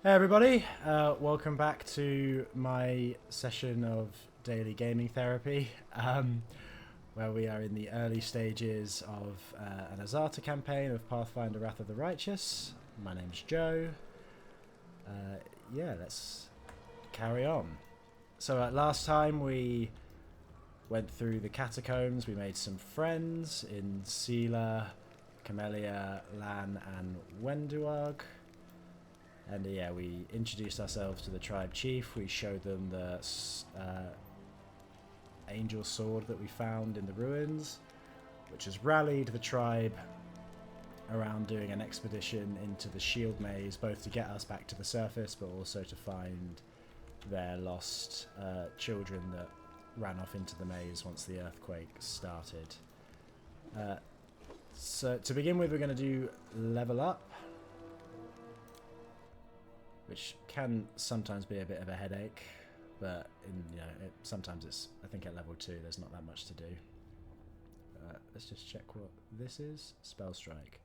Hey everybody, welcome back to my session of daily gaming therapy, where we are in the early stages of an Azata campaign of Pathfinder Wrath of the Righteous. My name's Joe. Yeah, let's carry on. So last time we went through the catacombs, we made some friends in Sela, Camellia, Lan and Wenduag. And yeah, we introduced ourselves to the tribe chief. We showed them the angel sword that we found in the ruins, which has rallied the tribe around doing an expedition into the shield maze, both to get us back to the surface, but also to find their lost children that ran off into the maze once the earthquake started. So to begin with, we're going to do level up, which can sometimes be a bit of a headache, but sometimes it's, I think at level 2 there's not that much to do. Let's just check what this is. Spell strike.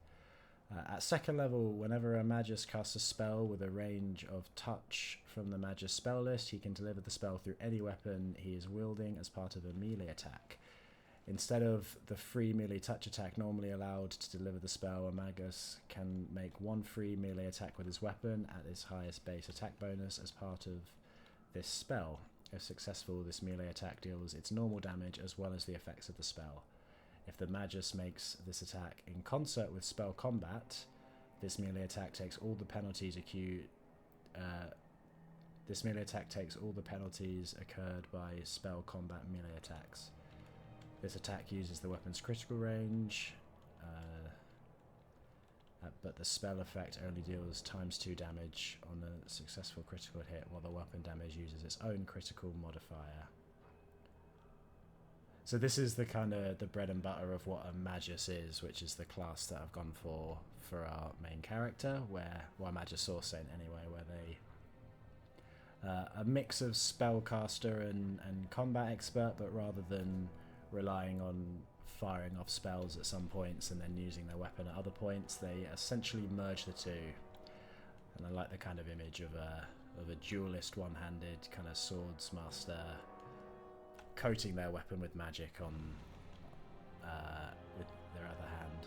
At second level, whenever a Magus casts a spell with a range of touch from the Magus spell list, he can deliver the spell through any weapon he is wielding as part of a melee attack. Instead of the free melee touch attack normally allowed to deliver the spell, a Magus can make one free melee attack with his weapon at his highest base attack bonus as part of this spell. If successful, this melee attack deals its normal damage as well as the effects of the spell. If the Magus makes this attack in concert with spell combat, this melee attack takes all the penalties occurred by spell combat melee attacks. This attack uses the weapon's critical range, but the spell effect only deals ×2 damage on a successful critical hit, while the weapon damage uses its own critical modifier. So this is the kind of the bread and butter of what a Magus is, which is the class that I've gone for our main character, Magus Source Saint anyway, where they a mix of spellcaster and combat expert, but rather than relying on firing off spells at some points and then using their weapon at other points, they essentially merge the two. And I like the kind of image of a duelist, one-handed kind of swords master coating their weapon with magic on with their other hand.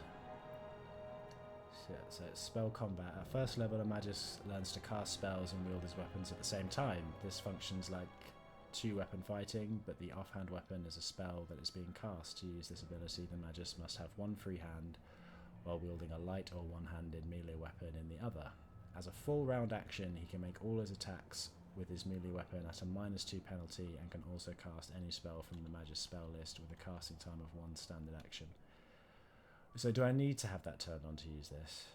So it's spell combat. At first level, a Magus learns to cast spells and wield his weapons at the same time. This functions like 2-weapon fighting, but the offhand weapon is a spell that is being cast. To use this ability, the Magus must have one free hand while wielding a light or one-handed melee weapon in the other. As a full round action, he can make all his attacks with his melee weapon at a -2 penalty and can also cast any spell from the Magus spell list with a casting time of 1 standard action. So do I need to have that turned on to use this?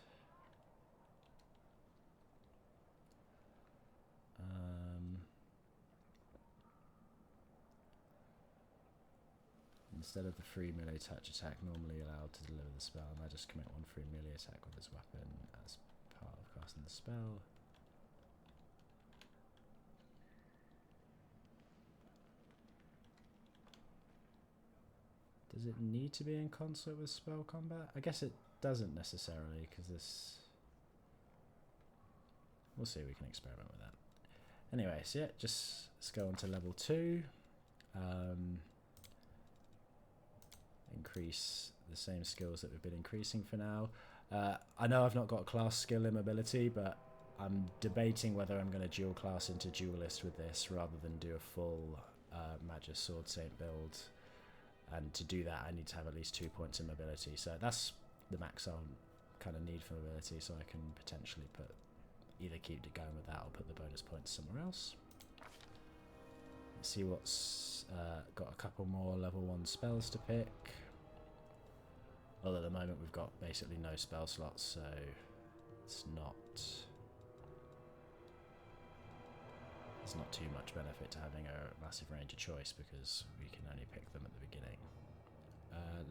Instead of the free melee touch attack normally allowed to deliver the spell, Magus can make one free melee attack with his weapon as part of casting the spell. Does it need to be in concert with spell combat? I guess it doesn't necessarily, because this... We'll see, we can experiment with that. Anyway, so yeah, just let's go on to level 2. Increase the same skills that we've been increasing for now. I know I've not got class skill immobility, but I'm debating whether I'm going to dual class into duelist with this rather than do a full Magus Sword Saint build. And to do that, I need to have at least 2 points in mobility. So that's the max I'll kind of need for mobility, so I can potentially either keep it going with that or put the bonus points somewhere else. Let's see what's got a couple more level 1 spells to pick. Although at the moment we've got basically no spell slots, so it's not... There's not too much benefit to having a massive range of choice because we can only pick them at the beginning.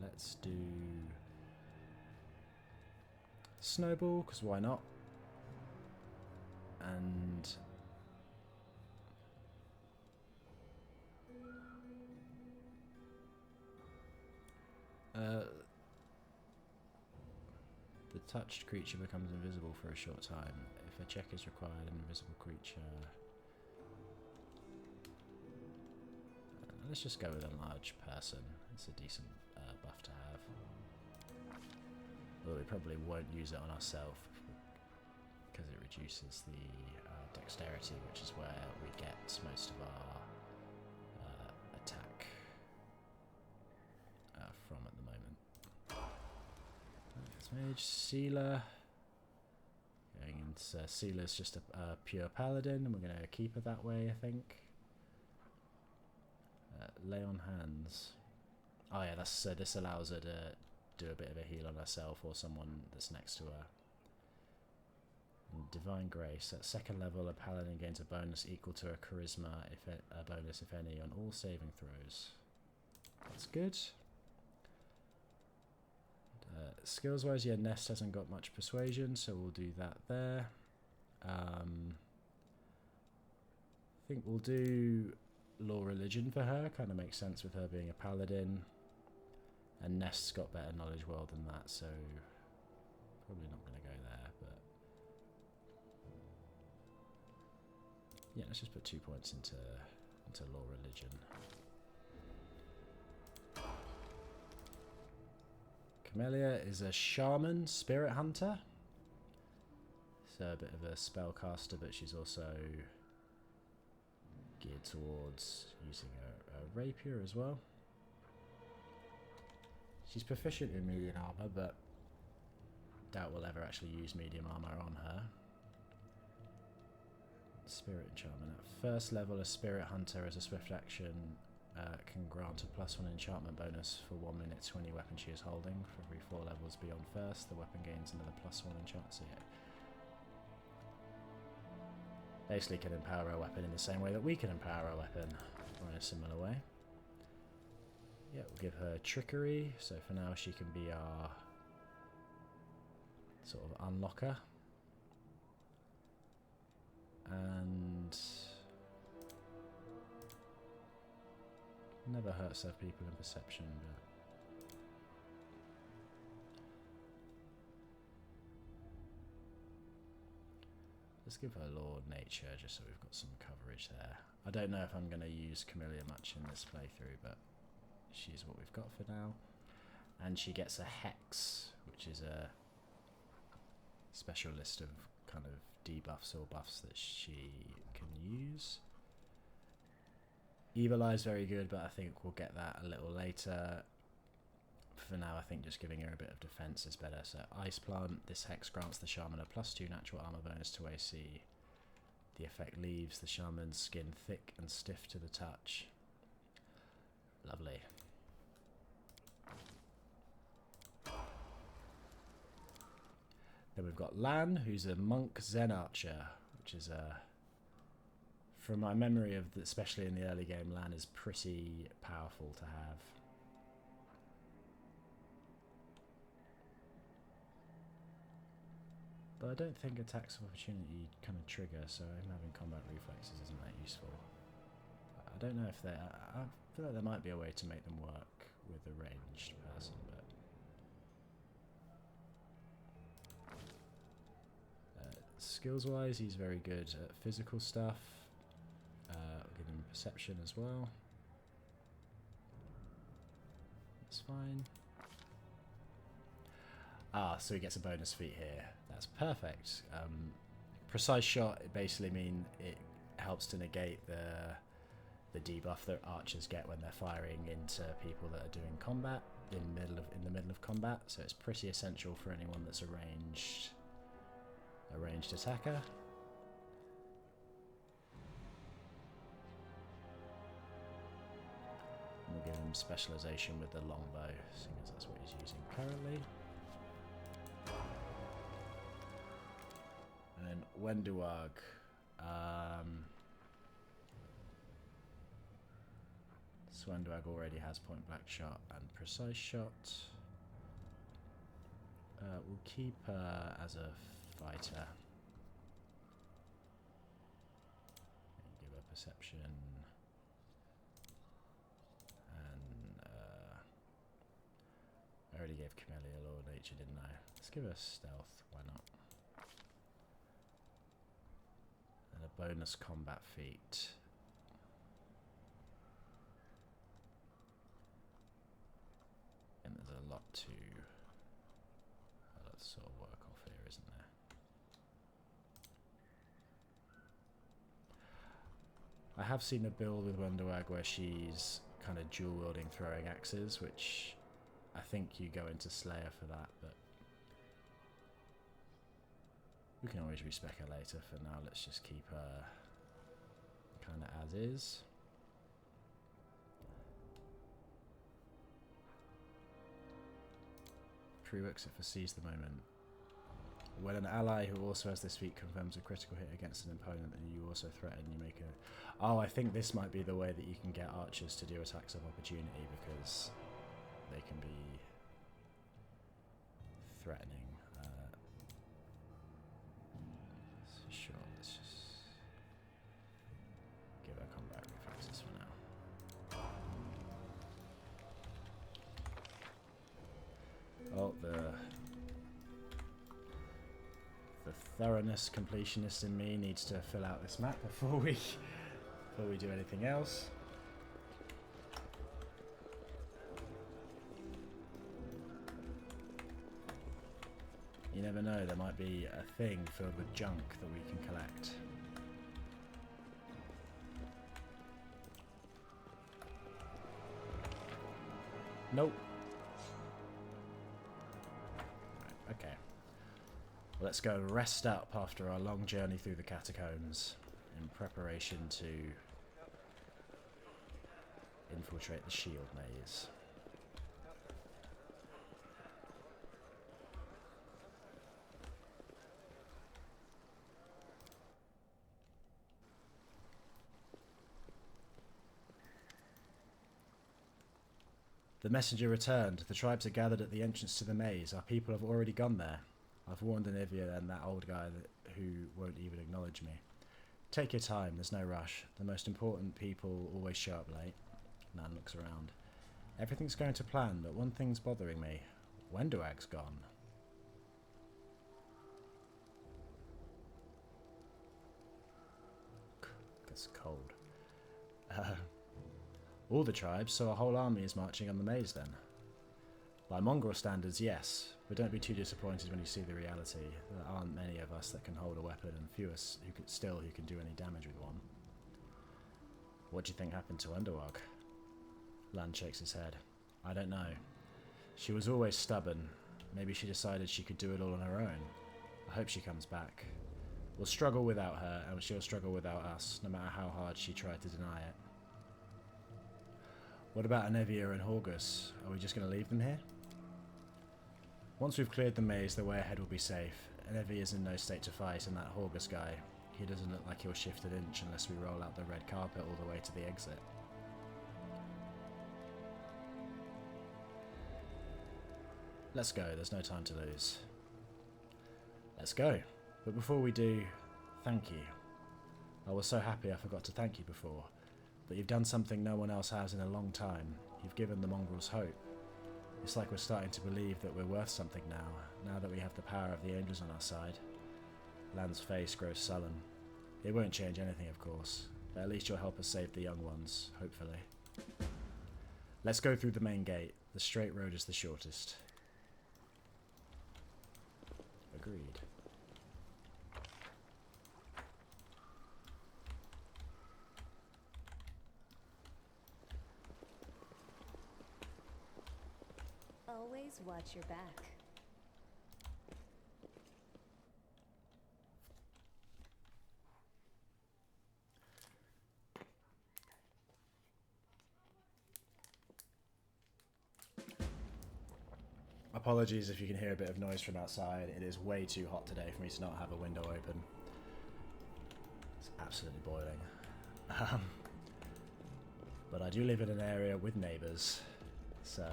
Let's do Snowball, because why not? And the Touched creature becomes invisible for a short time. If a check is required, an invisible creature... let's just go with enlarge person. It's a decent buff to have. Although we probably won't use it on ourselves because it reduces the dexterity, which is where we get most of our attack from at the moment. That's Mage. Sealer. Going into Sealer's just a pure paladin, and we're going to keep her that way, I think. Lay on hands. Oh yeah, that's so this allows her to do a bit of a heal on herself or someone that's next to her. And Divine Grace. At second level, a paladin gains a bonus equal to a charisma, a bonus if any, on all saving throws. That's good. Skills wise, yeah, Nest hasn't got much persuasion, so we'll do that there. I think we'll do Law Religion for her, kind of makes sense with her being a paladin. And Nest's got better knowledge world than that, so probably not going to go there, but yeah, let's just put 2 points into Law Religion. Camellia is a shaman, spirit hunter. So a bit of a spellcaster, but she's also geared towards using a rapier as well. She's proficient in medium armor, but doubt we'll ever actually use medium armor on her. Spirit enchantment. At first level, a spirit hunter as a swift action can grant a +1 enchantment bonus for 1 minute to any weapon she is holding. For every 4 levels beyond first, the weapon gains another +1 enchantment. So yeah, basically can empower a weapon in the same way that we can empower a weapon, or in a similar way. Yeah, we'll give her trickery, so for now she can be our sort of unlocker. And never hurts to have people in perception, but let's give her Lord Nature just so we've got some coverage there. I don't know if I'm going to use Camellia much in this playthrough, but she's what we've got for now. And she gets a Hex, which is a special list of kind of debuffs or buffs that she can use. Evil Eye's very good, but I think we'll get that a little later. For now, I think just giving her a bit of defense is better. So Ice Plant, this Hex grants the Shaman a +2 natural armor bonus to AC. The effect leaves the Shaman's skin thick and stiff to the touch. Lovely. Then we've got Lan, who's a monk Zen archer, which is a... From my memory of, especially in the early game, Lan is pretty powerful to have. But I don't think attacks of opportunity kind of trigger, so him having combat reflexes isn't that useful. I don't know if they... I feel like there might be a way to make them work with a ranged person, but... skills-wise, he's very good at physical stuff. We'll give him perception as well. That's fine. Ah, so he gets a bonus feat here. That's perfect. Precise shot, it basically means it helps to negate the debuff that archers get when they're firing into people that are doing combat in the middle of combat. So it's pretty essential for anyone that's a ranged attacker. We'll give him specialization with the longbow, seeing as that's what he's using currently. And Wenduag. Wenduag already has point blank shot and precise shot. We'll keep her as a fighter. And give her perception. And I already gave Camellia Law Nature, didn't I? Let's give her stealth, why not? And a bonus combat feat. And there's a lot to sort of work off here, isn't there? I have seen a build with Wonderwag where she's kind of dual wielding throwing axes, which I think you go into Slayer for that, but we can always respec her later. For now, let's just keep her kind of as is. Prerequisite for seize the moment. When an ally who also has this feat confirms a critical hit against an opponent and you also threaten, you make a... Oh, I think this might be the way that you can get archers to do attacks of opportunity, because they can be threatening. Sure, let's just give her combat reflexes for now. Oh, the thoroughness completionist in me needs to fill out this map before we do anything else. You never know, there might be a thing filled with junk that we can collect. Nope. Right, okay. Let's go rest up after our long journey through the catacombs in preparation to infiltrate the shield maze. The messenger returned. The tribes are gathered at the entrance to the maze. Our people have already gone there. I've warned Anivia and that old guy who won't even acknowledge me. Take your time, there's no rush. The most important people always show up late. Nan looks around. Everything's going to plan, but one thing's bothering me. Wendowag's gone. It's cold. All the tribes, so a whole army is marching on the maze then. By mongrel standards, yes, but don't be too disappointed when you see the reality. There aren't many of us that can hold a weapon, and few us who can do any damage with one. What do you think happened to Underwog? Land shakes his head. I don't know. She was always stubborn. Maybe she decided she could do it all on her own. I hope she comes back. We'll struggle without her, and she'll struggle without us, no matter how hard she tried to deny it. What about Anevia and Horgus? Are we just going to leave them here? Once we've cleared the maze, the way ahead will be safe. Anevia's in no state to fight, and that Horgus guy, he doesn't look like he'll shift an inch unless we roll out the red carpet all the way to the exit. Let's go, there's no time to lose. Let's go. But before we do, thank you. I was so happy I forgot to thank you before. But you've done something no one else has in a long time. You've given the mongrels hope. It's like we're starting to believe that we're worth something now that we have the power of the angels on our side. Lan's face grows sullen. It won't change anything, of course, but at least you'll help us save the young ones, hopefully. Let's go through the main gate. The straight road is the shortest. Agreed. Always watch your back. Apologies if you can hear a bit of noise from outside. It is way too hot today for me to not have a window open. It's absolutely boiling. But I do live in an area with neighbours, so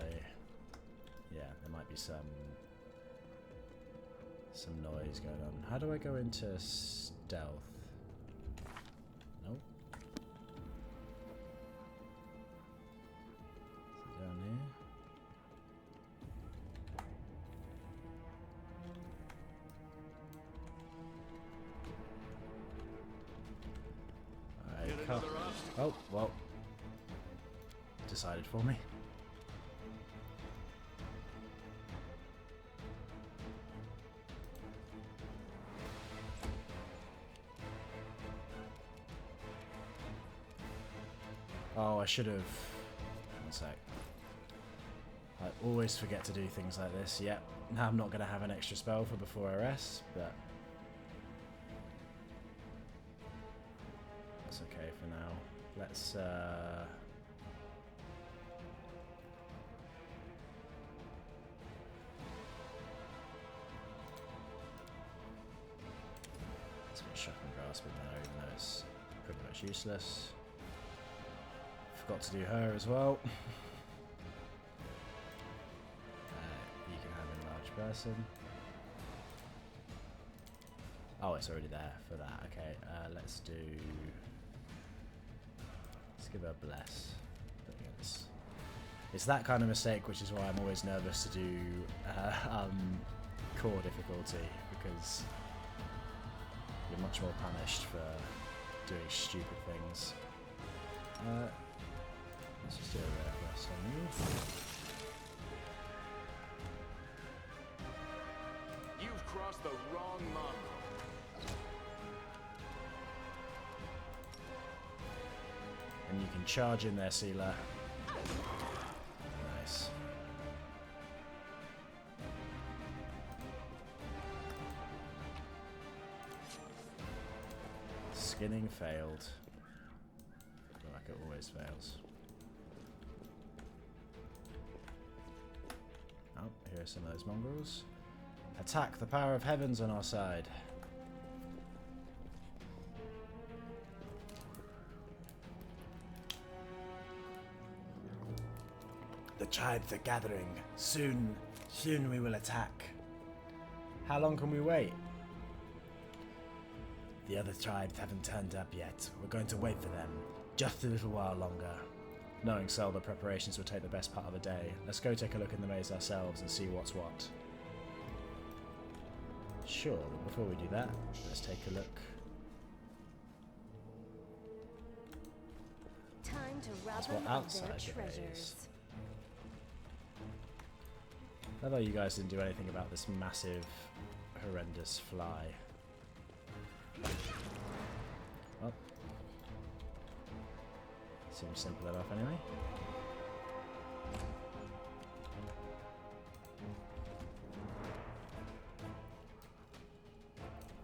yeah, there might be some noise going on. How do I go into stealth? Nope. Is it down here? Oh, well. Decided for me. Oh, I should have... One sec. I always forget to do things like this. Yep. Now I'm not going to have an extra spell for before I rest, but... That's okay for now. Let's put Shock and Grasp in there, even though it's pretty much useless. Forgot to do her as well. You can have Enlarged Person. Oh, it's already there for that. Okay, let's do... Let's give her a Bless. It's that kind of mistake, which is why I'm always nervous to do core difficulty, because you're much more punished for doing stupid things. Let's just do a rare first on you. You've crossed the wrong mongrel. And you can charge in there, Sealer. Nice. Skinning failed. I feel like it always fails. Oh, here are some of those mongrels. Attack! The power of heaven's on our side. The tribes are gathering. Soon we will attack. How long can we wait? The other tribes haven't turned up yet. We're going to wait for them. Just a little while longer. Knowing so, the preparations will take the best part of the day. Let's go take a look in the maze ourselves and see what's what. Sure, but before we do that, let's take a look. Time to rob That's them what of outside their the maze. treasures. I thought you guys didn't do anything about this massive, horrendous fly. Well, seems simple enough anyway.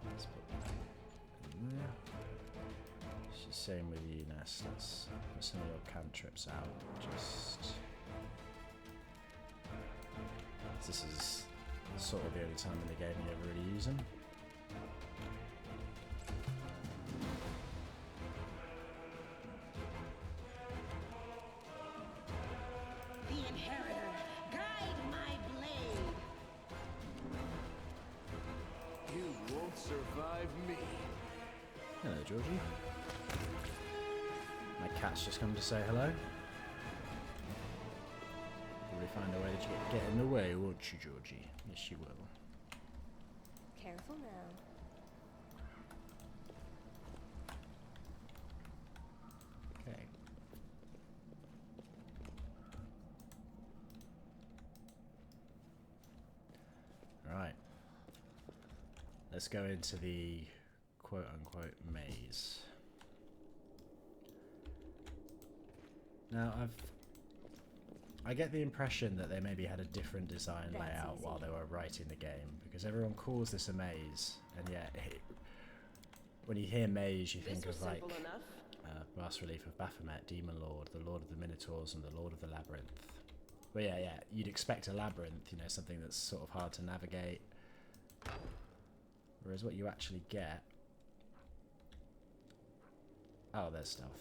Let's put that in there. It's the same with you, Nest. Let's put some of your cantrips out. Just... This is sort of the only time in the game you ever really use them. The Inheritor, guide my blade. You won't survive me. Hello, Georgie. My cat's just come to say hello. Probably find a way to get in the way, won't you, Georgie? Yes, you will. Careful now. Okay. Right. Let's go into the quote-unquote maze. Now, I get the impression that they maybe had a different design That's layout easy. while they were writing the game, because everyone calls this a maze, and yet when you hear maze, you think of like bas relief of Baphomet, Demon Lord, the Lord of the Minotaurs, and the Lord of the Labyrinth. But yeah, you'd expect a labyrinth, you know, something that's sort of hard to navigate. Whereas what you actually get... Oh, there's stuff.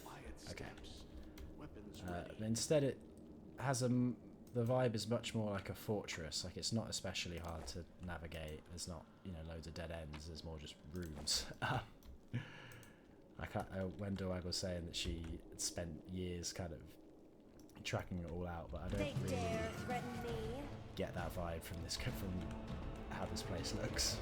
Okay. Instead it has the vibe is much more like a fortress. Like, it's not especially hard to navigate. There's not, you know, loads of dead ends. There's more just rooms. When Doag was saying that she had spent years kind of tracking it all out, but I don't They really dare threaten me. get that vibe from how this place looks.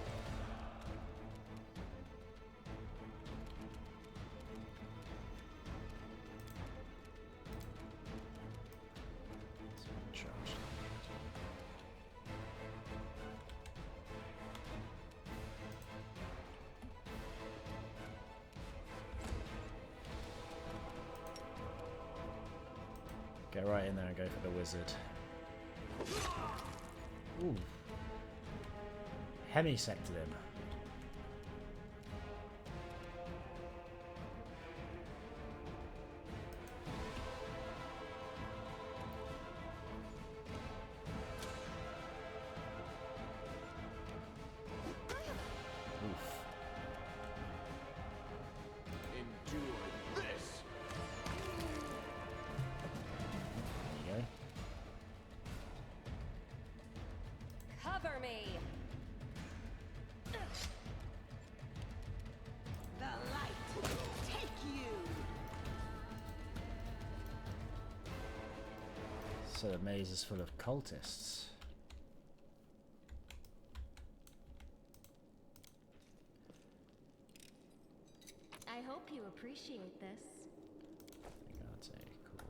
Get right in there and go for the wizard. Ooh. Hemisected him. Cover me. The light, take you. So the maze is full of cultists. I hope you appreciate this. That's cool.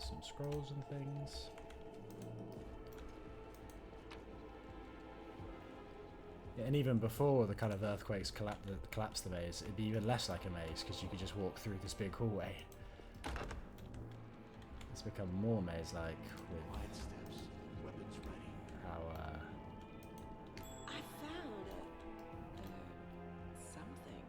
Some scrolls and things. Yeah, and even before the kind of earthquakes collapse the maze, it'd be even less like a maze because you could just walk through this big hallway. It's become more maze-like with Quiet steps, weapons ready. how I found something.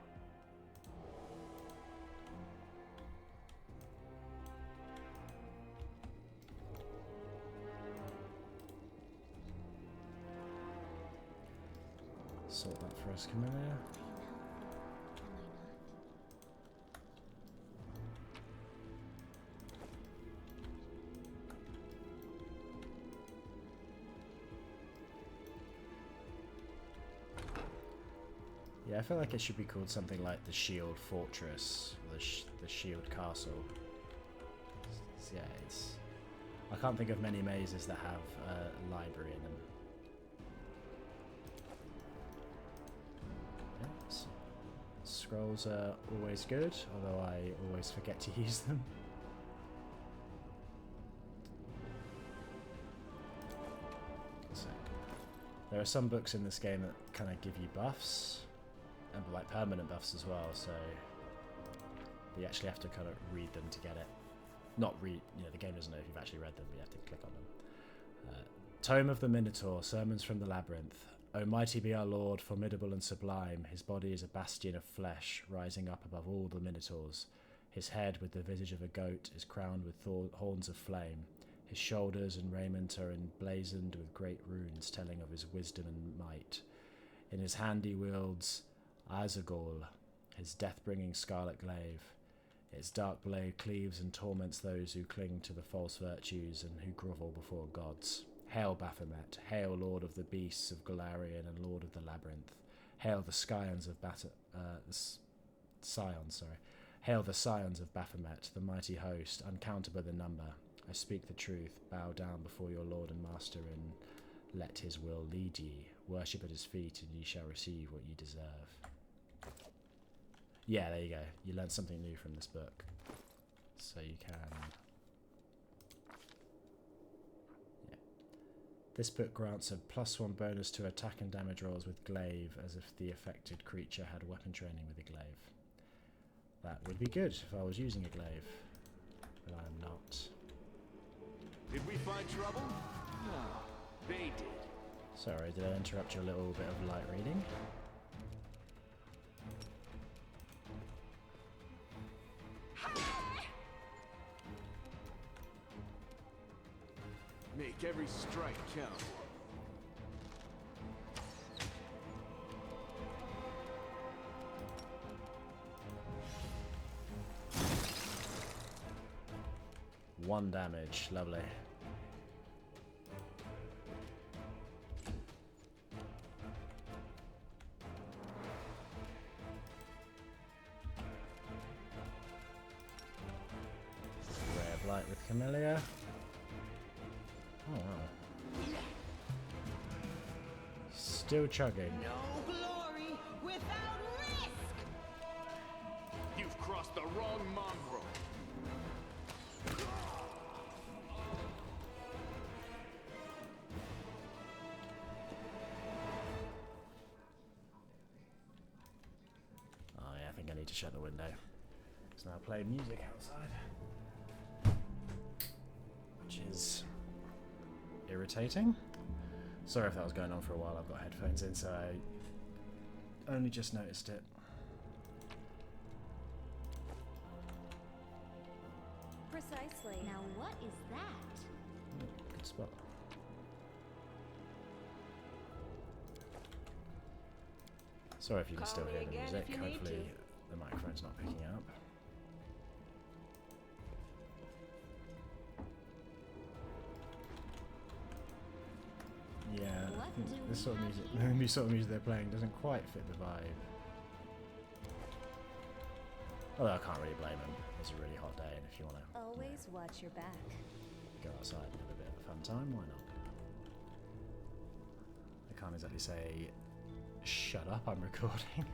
sort that for us, Camilla. Yeah, I feel like it should be called something like the Shield Fortress, or the Shield Castle. Yeah, it's... I can't think of many mazes that have a library in them. Yes. Scrolls are always good, although I always forget to use them. So, there are some books in this game that kind of give you buffs. And like permanent buffs as well, so you actually have to kind of read them to get it. Not read, the game doesn't know if you've actually read them, but you have to click on them. Tome of the Minotaur, Sermons from the Labyrinth. O mighty be our Lord, formidable and sublime. His body is a bastion of flesh, rising up above all the Minotaurs. His head, with the visage of a goat, is crowned with horns of flame. His shoulders and raiment are emblazoned with great runes, telling of his wisdom and might. In his hand he wields Azagol, his death-bringing scarlet glaive. Its dark blade cleaves and torments those who cling to the false virtues and who grovel before gods. Hail Baphomet, hail Lord of the Beasts of Golarion and Lord of the Labyrinth. Hail the Scions of Hail the Scions of Baphomet, the mighty host, uncountable in number. I speak the truth, bow down before your Lord and Master and let his will lead ye. Worship at his feet and ye shall receive what ye deserve. Yeah, there you go. You learned something new from this book. So you can... Yeah. This book grants a +1 bonus to attack and damage rolls with glaive, as if the affected creature had weapon training with a glaive. That would be good if I was using a glaive, but I'm not. Did we find trouble? No, they did. Sorry, did I interrupt your little bit of light reading? Make every strike count. One damage, lovely. Ray of Light with Camellia. Oh wow. Still chugging. No glory without risk. You've crossed the wrong mongrel. need to shut the window. It's now playing music outside, which is irritating. Sorry if that was going on for a while. I've got headphones in, so I only just noticed it. Precisely. Now what is that? Oh, good spot. Sorry if you can Call still me hear the again music. if you need Hopefully the microphone's not picking up. Yeah, I think this sort of music, the sort of music they're playing doesn't quite fit the vibe. Although I can't really blame them. It's a really hot day, and if you want to Always watch your back. go outside and have a bit of a fun time, why not? I can't exactly say, shut up, I'm recording.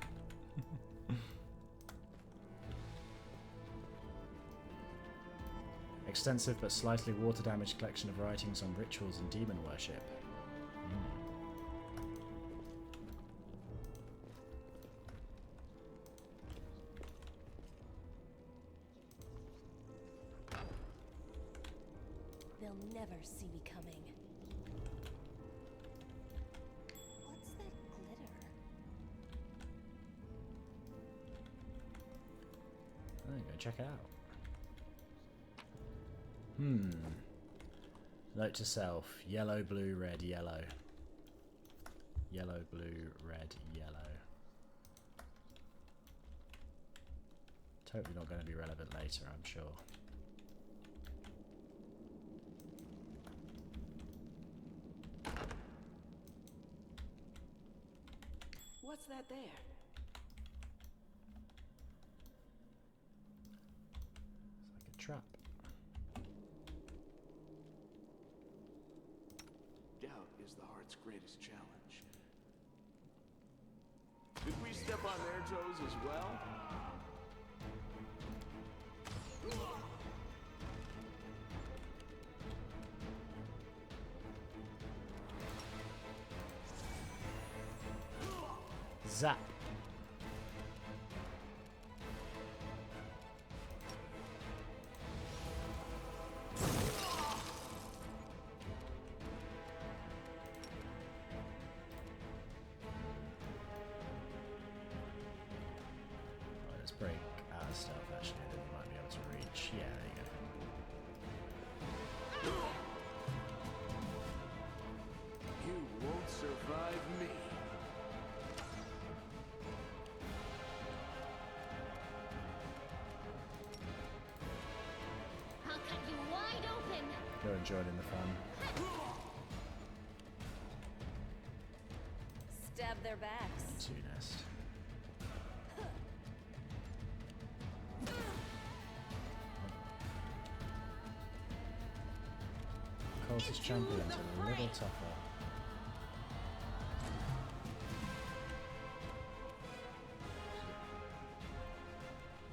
Extensive but slightly water-damaged collection of writings on rituals and demon worship. They'll never see me coming. What's that glitter? There you go, check it out. Note to self, yellow, blue, red, yellow. Yellow, blue, red, yellow. Totally not going to be relevant later, I'm sure. What's that there? It's like a trap. Doubt is the heart's greatest challenge. Did we step on their toes as well? Zap! Right, let's break out of stealth actually, then we might be able to reach. Yeah, there you go. You won't survive me. I'll cut you wide open. You're enjoying the fun. Stab their backs. Two nest. Cultist champions are a little tougher.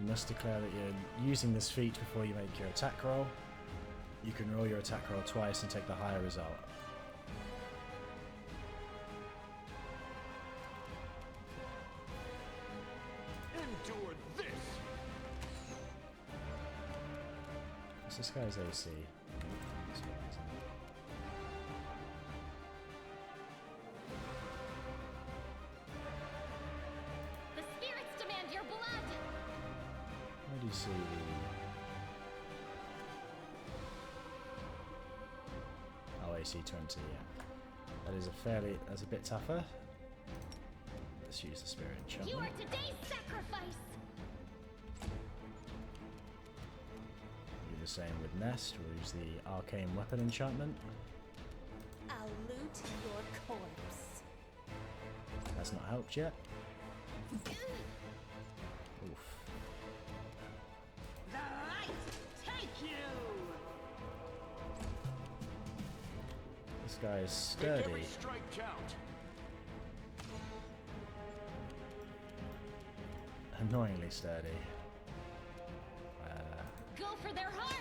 You must declare that you're using this feat before you make your attack roll. You can roll your attack roll twice and take the higher result. Endure this! What's this guy's AC? The spirits demand your blood. Where do you see the... Oh, AC 20, yeah. That is that's a bit tougher. Let's use the spirit, shall we? You are today's sacrifice. Do the same with Nest. We'll use the arcane weapon enchantment. I'll loot your corpse. That's not helped yet. Oof. The light take you! This guy is Make sturdy. every strike count. Annoyingly sturdy. Go for their hearts.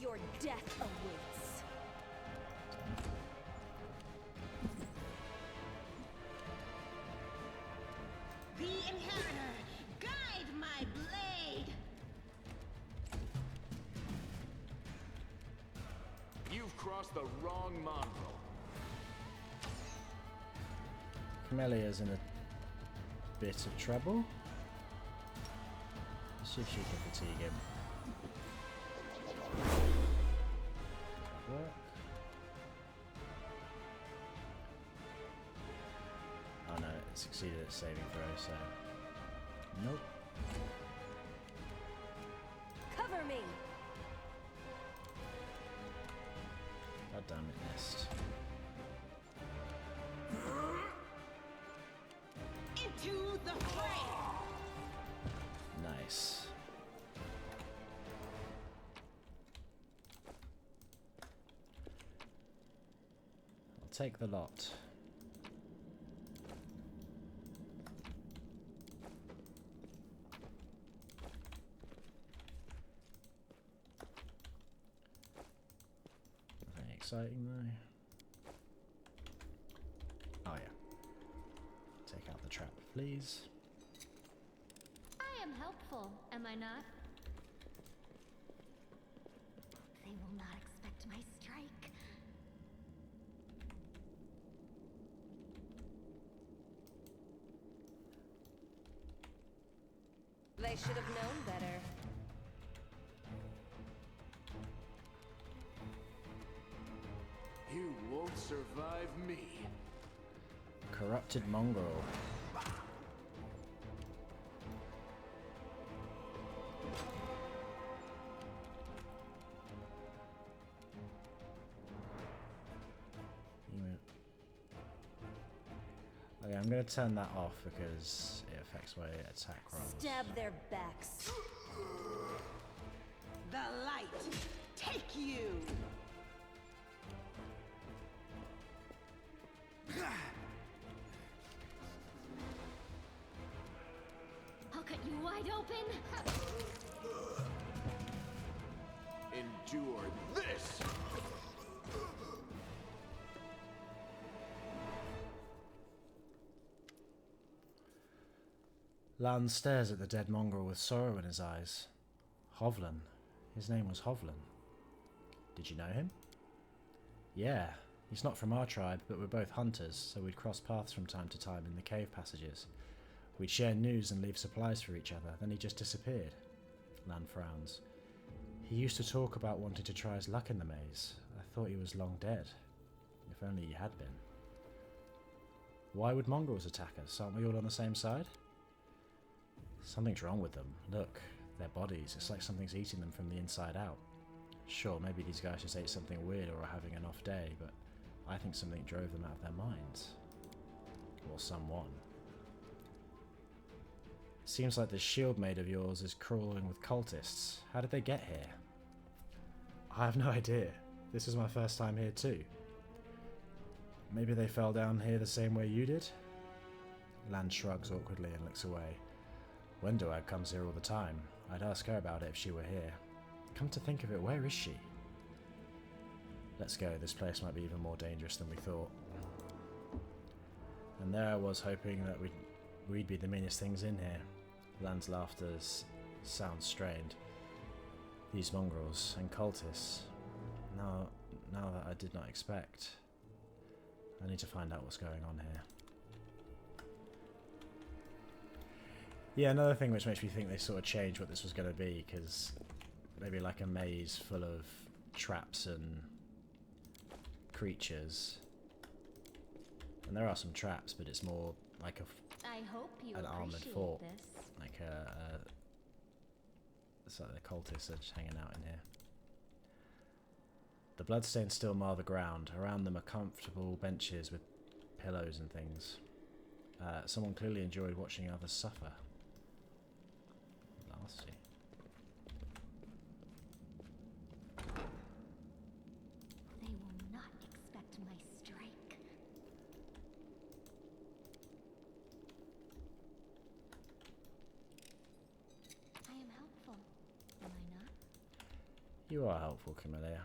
Your death awaits. the wrong mongrel. Camelia's in a bit of trouble. Let's see if she can fatigue him. Work. Oh no, it succeeded at saving throw, so nope. Cover me. God damn it, missed. Into the fray! Nice. I'll take the lot. Nothing exciting though. Oh yeah. Take out the trap, please. I am helpful, am I not? They will not expect my strike. They should have known better. You won't survive me. Corrupted mongrel. Okay, I'm going to turn that off because it affects my attack rolls. Stab their backs. The light! Take you! I'll cut you wide open. Endure this! Lan stares at the dead mongrel with sorrow in his eyes. Hovland. His name was Hovland. Did you know him? Yeah. He's not from our tribe, but we're both hunters, so we'd cross paths from time to time in the cave passages. We'd share news and leave supplies for each other, then he just disappeared. Lan frowns. He used to talk about wanting to try his luck in the maze. I thought he was long dead. If only he had been. Why would mongrels attack us? Aren't we all on the same side? Something's wrong with them. Look, their bodies. It's like something's eating them from the inside out. Sure, maybe these guys just ate something weird or are having an off day, but I think something drove them out of their minds. Or someone. Seems like this shield made of yours is crawling with cultists. How did they get here? I have no idea. This is my first time here too. Maybe they fell down here the same way you did? Lan shrugs awkwardly and looks away. Wendoag comes here all the time. I'd ask her about it if she were here. Come to think of it, where is she? Let's go, this place might be even more dangerous than we thought. And there I was hoping that we'd be the meanest things in here. Lan's laughter sounds strained. These mongrels and cultists. Now that I did not expect. I need to find out what's going on here. Yeah, another thing which makes me think they sort of changed what this was going to be, because maybe like a maze full of traps and creatures. And there are some traps, but it's more like I hope you an armored appreciate fort. this. Like it's like the cultists are just hanging out in here. The bloodstains still mar the ground. Around them are comfortable benches with pillows and things. Someone clearly enjoyed watching others suffer. Nasty. They will not expect my strike. I am helpful, am I not? You are helpful, Camellia.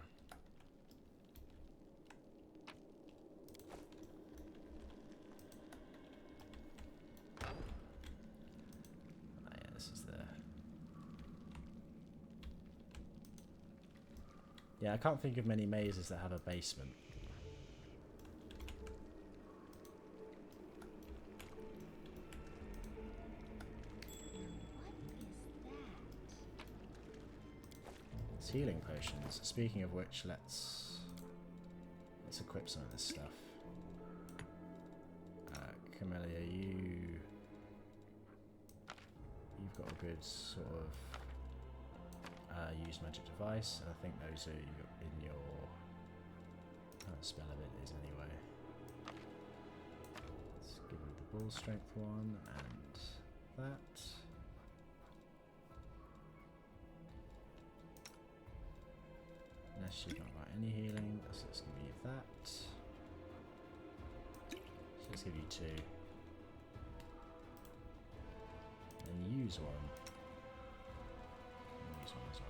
Yeah, I can't think of many mazes that have a basement. It's healing potions. Speaking of which, let's equip some of this stuff. Camellia, you've got a good sort of use magic device, and I think those are in your spell abilities anyway. Let's give her the ball strength one and that. Unless you've not got any healing, so let's give you that. So let's give you 2. And use one. And use one as well.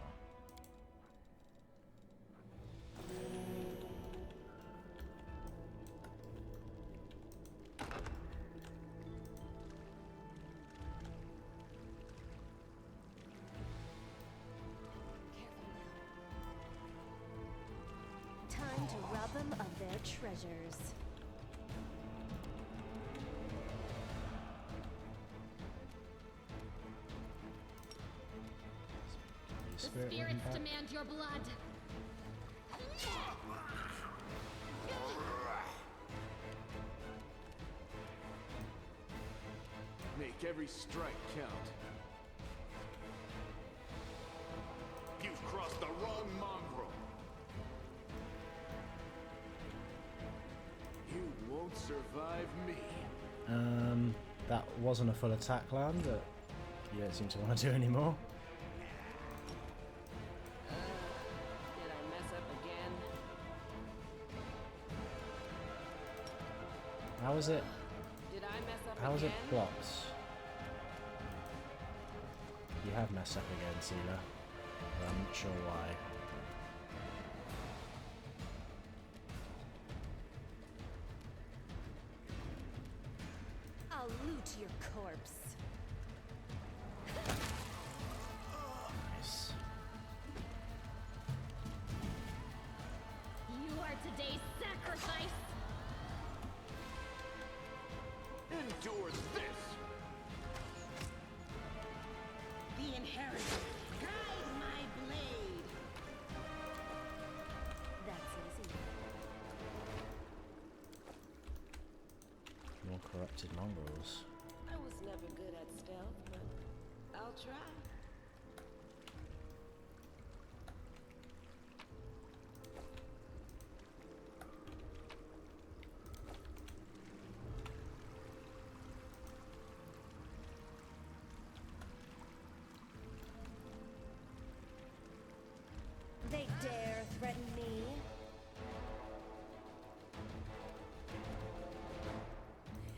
Time to rob them of their treasures. The Spirits demand your blood. Make every strike count. You've crossed the wrong mongrel. You won't survive me. That wasn't a full attack land that you don't seem to want to do anymore. Did I mess up again? How is it? Did I mess up How is it again? blocked? You have messed up again, Seela. But I'm not sure why. I'll loot your corpse. Nice. You are today's sacrifice. Endure this. The inheritance. Guide my blade. That's easy. More corrupted mongrels. I was never good at stealth, but I'll try. They dare threaten me.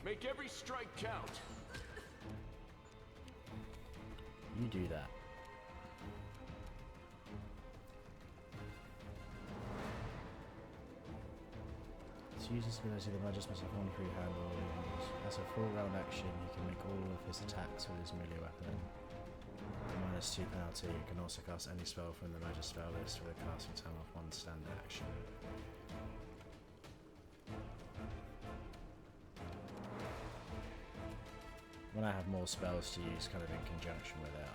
Make every strike count. You do that. To use this ability, the Magus must have one free hand or wounds. As a full round action, he can make all of his attacks with his melee weapon. -2 penalty, you can also cast any spell from the Magus spell list with a casting time of 1 standard action. When I have more spells to use kind of in conjunction with it, I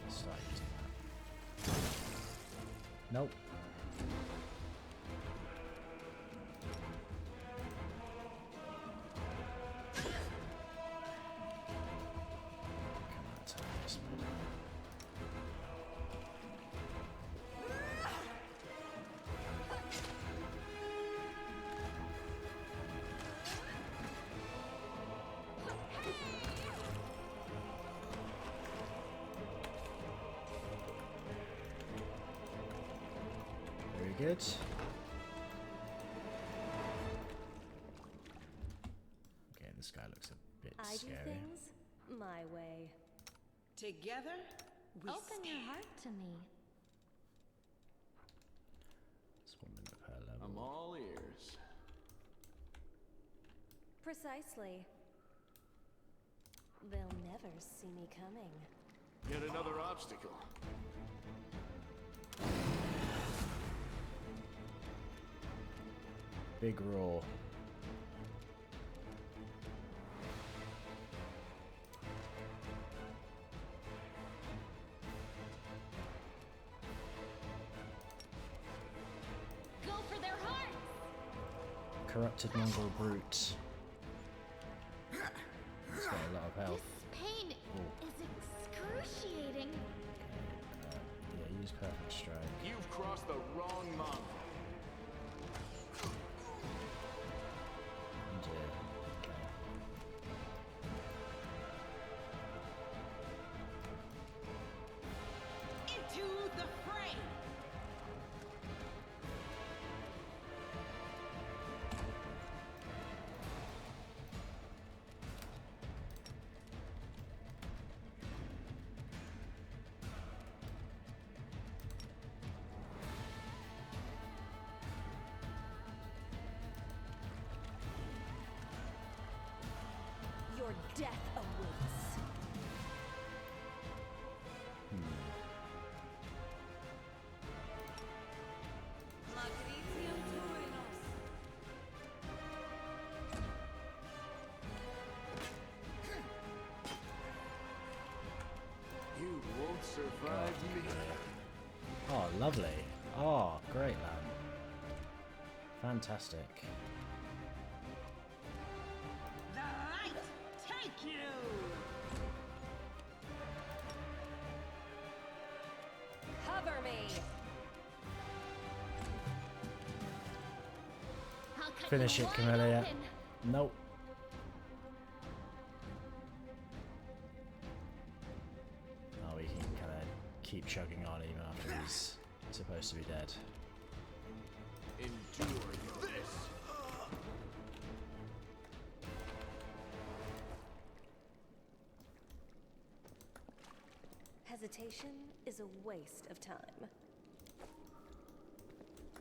will start using that. Nope. Come on, attack this mode. Very good. Okay, this guy looks a bit I do scary. things my way. Together, we Open your stand. heart to me. This woman of her level. I'm all ears. Precisely. They'll never see me coming. Yet another obstacle. big roar. Go for their hearts! Corrupted Mongol brute. It's got a lot of health. This pain is excruciating. Yeah, use perfect strike. You've crossed the wrong monk. Oh dear. Okay. Into the fray! Your death awaits. You won't survive me. Oh, lovely. Oh, great, man. Fantastic. The light take you! Cover me! I'll cut Finish you it, wide Camellia. open. Nope. Oh, we can kind of keep chugging on even after he's supposed to be dead. Endure this. Hesitation is a waste of time.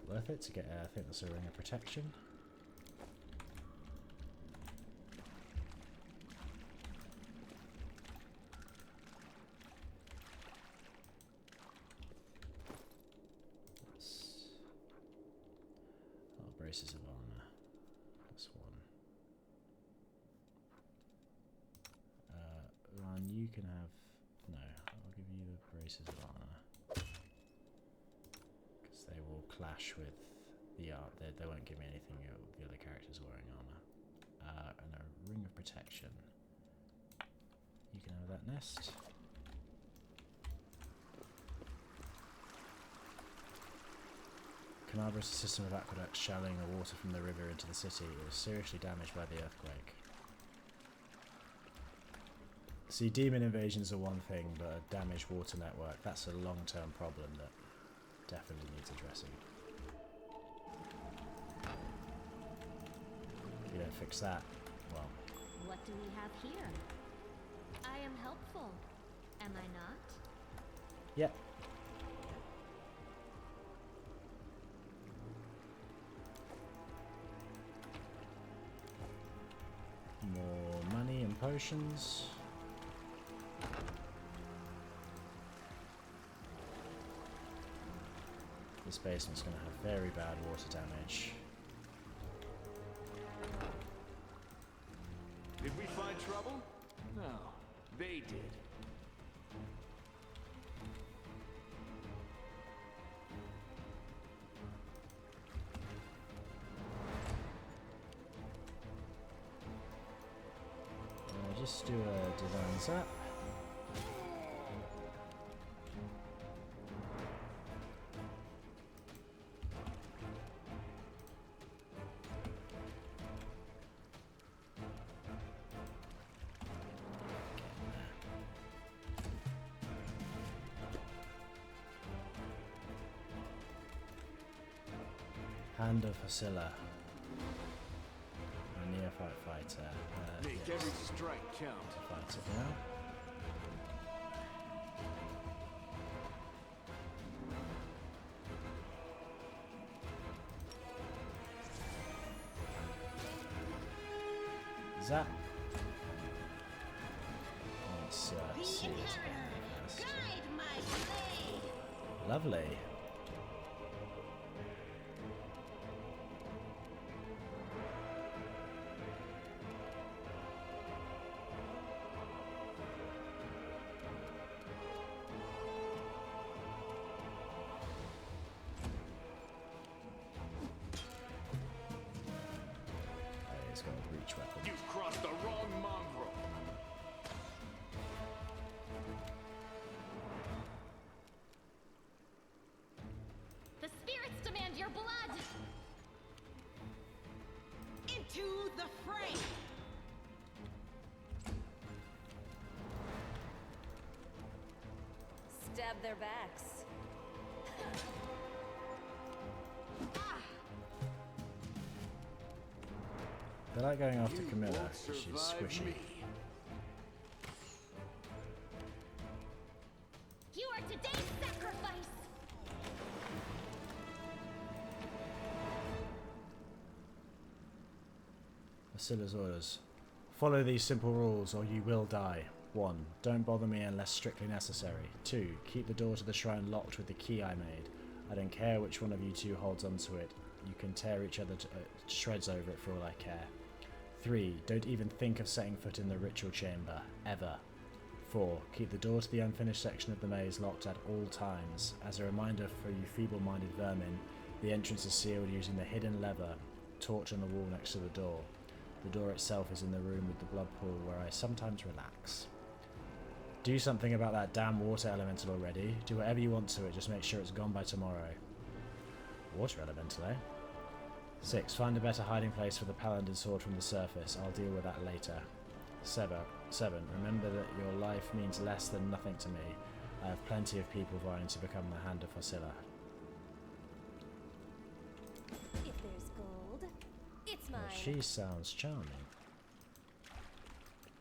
Worth it to get, I think that's a ring of protection. Braces of armor. Plus one. Ron, you can have. No, I'll give you the braces of armor. Because they will clash with the art. They won't give me anything with the other characters wearing armor. And a ring of protection. You can have that nest. Canabra's a system of aqueducts channeling the water from the river into the city. It was seriously damaged by the earthquake. See, demon invasions are one thing, but a damaged water network, that's a long-term problem that definitely needs addressing. If you don't fix that, well... What do we have here? I am helpful. Am I not? Yep. More money and potions. This basement's going to have very bad water damage. Did we find trouble? No, they did. Just do a divine zap. Hand of Hasilla. A neophyte fighter. Make Yes. every strike count. Fight it now. Zap. Let's see it again first. Guide my blade! Lovely. their backs. They like going after You Camilla. won't She's survive squishy. me. You are today's sacrifice! Basila's orders. Follow these simple rules or you will die. 1. Don't bother me unless strictly necessary. 2. Keep the door to the shrine locked with the key I made. I don't care which one of you two holds onto it. You can tear each other to shreds over it for all I care. 3. Don't even think of setting foot in the ritual chamber. Ever. 4. Keep the door to the unfinished section of the maze locked at all times. As a reminder for you feeble-minded vermin, the entrance is sealed using the hidden lever torch on the wall next to the door. The door itself is in the room with the blood pool where I sometimes relax. Do something about that damn water elemental already. Do whatever you want to it, just make sure it's gone by tomorrow. Water elemental, eh? 6. Find a better hiding place for the paladin sword from the surface. I'll deal with that later. 7. Remember that your life means less than nothing to me. I have plenty of people vying to become the hand of Fasilla. If there's gold, it's mine. Well, she sounds charming.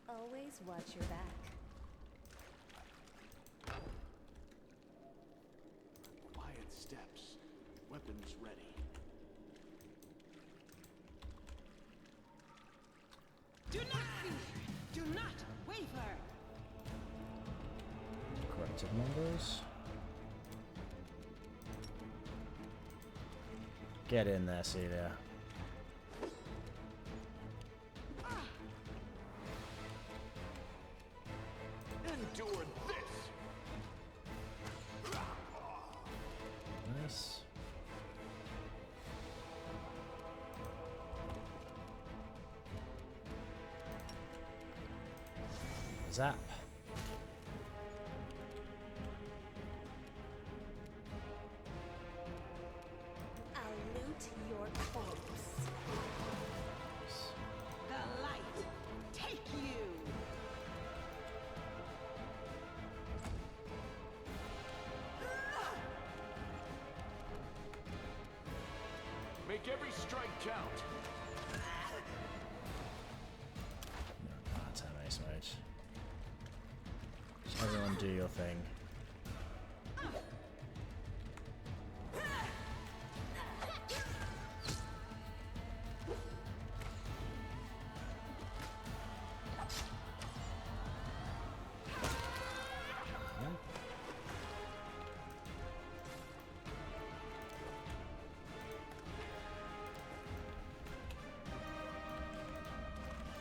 Always watch your back. Quiet steps. Weapons ready. Do not fear. Do not waver. Corrupted mongrels. Get in there, Celia. Endure this. Nice. Zap. I'll loot your corpse. The light take you. Make every strike count. Time ace mode. Just everyone do your thing.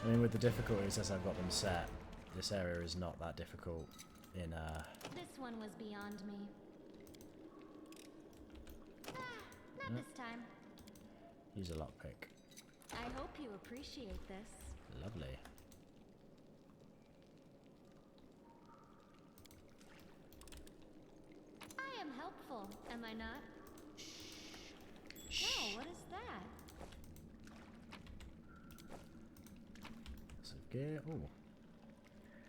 I mean, with the difficulties as I've got them set, this area is not that difficult in This one was beyond me. Not this time. use a lockpick. I hope you appreciate this. Lovely. I am helpful, am I not? Whoa, what is that? So gear. Ooh.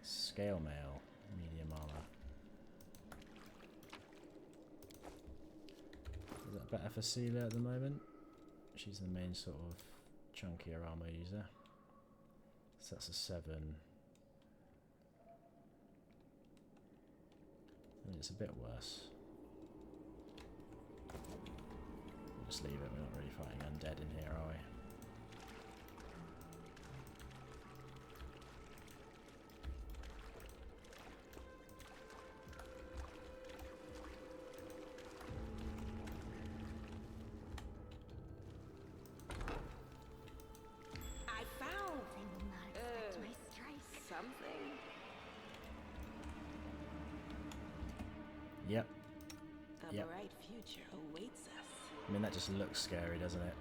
Scale mail. Medium armor. Is that better for Celia at the moment? She's the main sort of chunkier armor user. So that's a 7. I mean, it's a bit worse. We'll just leave it. We're not really fighting undead in here, are we? I found They will not expect my strike. Something. Yep. A Yep. bright future awaits us. I mean, that just looks scary, doesn't it?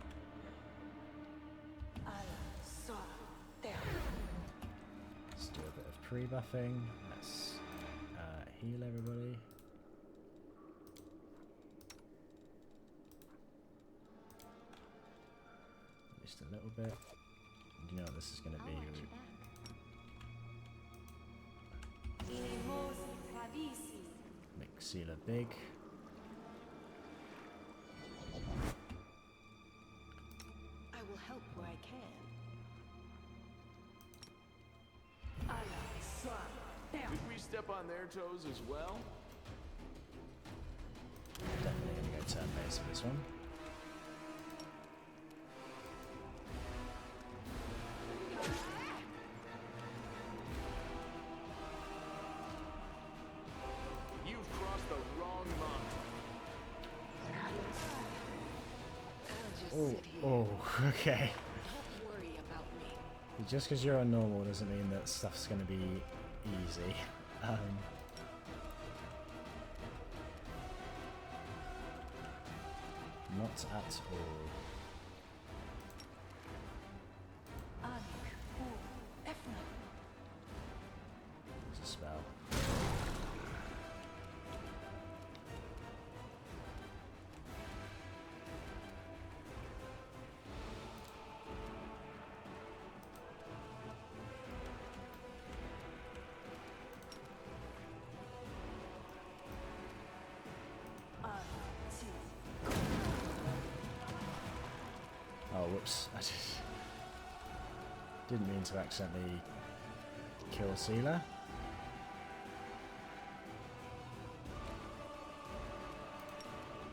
Let's do a bit of pre-buffing. Let's heal everybody. Just a little bit. You know what this is going to I'll be. watch your back. Mix Sealer big. I will help where I can. Did we step on their toes as well? Definitely gonna go turn-based for this one. You've crossed the wrong line. I'll just Oh, sit here. oh, okay. Don't worry about me. Just because you're on normal doesn't mean that stuff's going to be easy. Not at all. It's a spell. Oh, whoops. I just didn't mean to accidentally kill Sealer.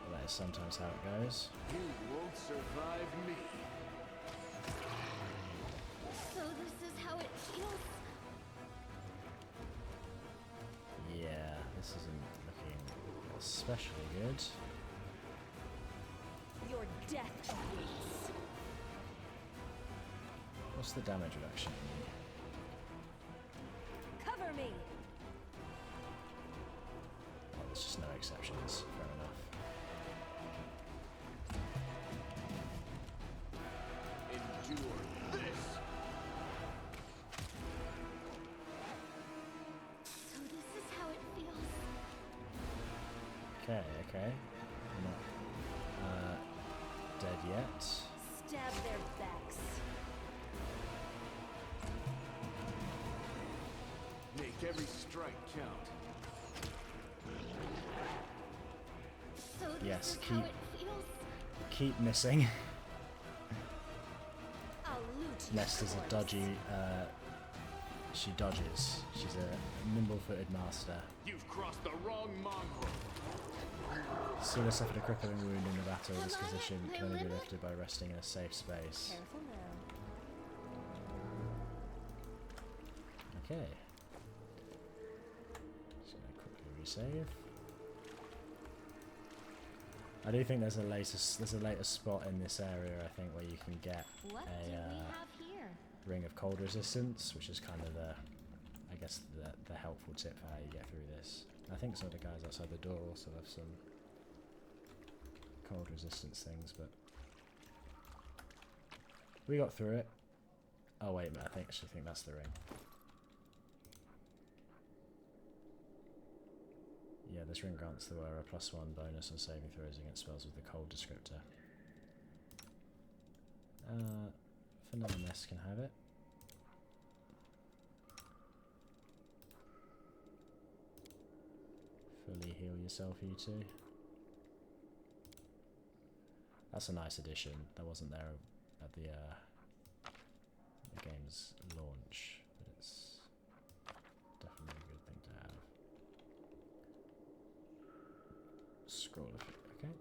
Well, that is sometimes how it goes. You won't survive me. So this is how it feels. Yeah, this isn't looking especially good. Your death awaits. What's the damage reduction? Cover me. Oh, there's just no exceptions. Fair enough. Endure this. So this is how it feels. Okay, okay. I'm not dead yet. Stab their backs. Make every strike count. So this Yes, is how it feels. keep missing. I'll loot your Nest is a corpse. dodgy. She dodges. She's a nimble-footed master. You've crossed the wrong mongrel. Sealer suffered a crippling wound in the battle. This Am I position at can only be limit? lifted by resting in a safe space. Careful now. Okay. Just gonna quickly resave. I do think there's a later spot in this area, I think, where you can get What do we have here? Ring of Cold Resistance, which is kind of the, I guess, the helpful tip for how you get through this. I think some of the guys outside the door also have some cold resistance things, but we got through it. Oh wait a minute, I actually think that's the ring. Yeah, this ring grants the wearer a +1 bonus on saving throws against spells with the cold descriptor. Vanilla Mess can have it. Fully heal yourself, you two. That's a nice addition. That wasn't there at the game's launch, but it's definitely a good thing to have. Scroll of it, okay.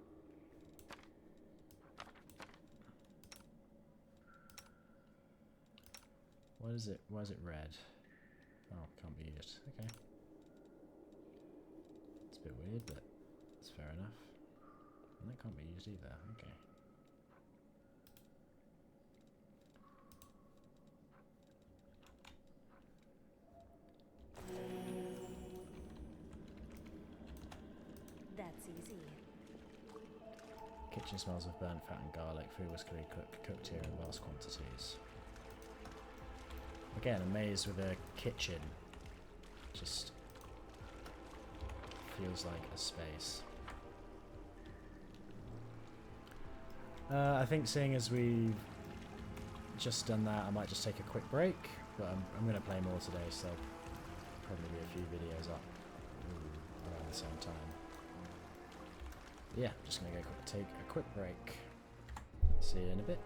Why is it red? Oh, can't be used. Okay. It's a bit weird, but it's fair enough. And that can't be used either. Okay. That's easy. Kitchen smells of burnt fat and garlic. Food was clearly cooked here in vast quantities. Again, amazed with a kitchen. Just feels like a space. I think seeing as we've just done that, I might just take a quick break, but I'm going to play more today, so there'll probably be a few videos up around the same time. Yeah, just gonna go take a quick break. See you in a bit.